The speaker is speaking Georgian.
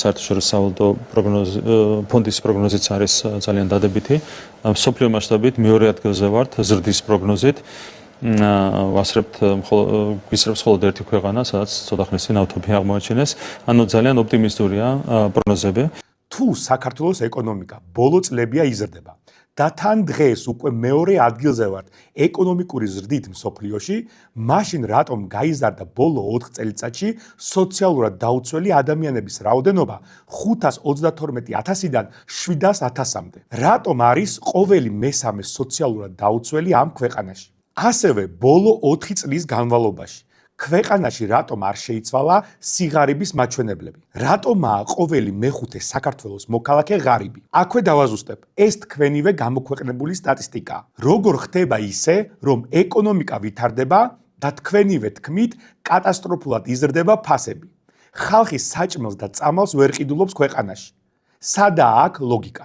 საერთაშორისო ფონდის პროგნოზიც არის ძალიან დადებითი. მსოფლიო მასშტაბით მეორე ადგილზე ვართ ზრდის პროგნოზით. გვისრებს მხოლოდ ერთი ქვეყანა, სადაც ცოტა ხნის წინ ავტოფი აღმოაჩინეს. ანუ ძალიან ოპტიმისტურია პროგნოზები. თუ საქართველოს ეკონომიკა ბოლო წლებია იზრდება და თან დღეს უკვე მეორე ადგილზე ვართ ეკონომიკური ზრდით მსოფლიოში, მაშინ რატომ გაიზარდა ბოლო 4 წელიწადში სოციალურად დაუცველი ადამიანების რაოდენობა 532,000-დან 700,000-მდე? რატომ არის ყოველი მესამე სოციალურად დაუცველი ამ ქვეყანაში? ასევე ბოლო 4 წლის განმავლობაში ქვეყანაში რატომ არ შეიცვალა სიღარიბის მაჩვენებლები? რატომაა ყოველი მეხუთე საქართველოს მოქალაქე ღარიბი? აქვე დავაზუსტებ, ეს თქვენივე გამოქვეყნებული სტატისტიკაა. როგორ ხდება ისე, რომ ეკონომიკა ვითარდება და თქვენივე თქმით, კატასტროფულად იზრდება ფასები? ხალხი საჭმელს და წამალს ვერ ყიდულობს ქვეყანაში. სადაა აქ ლოგიკა?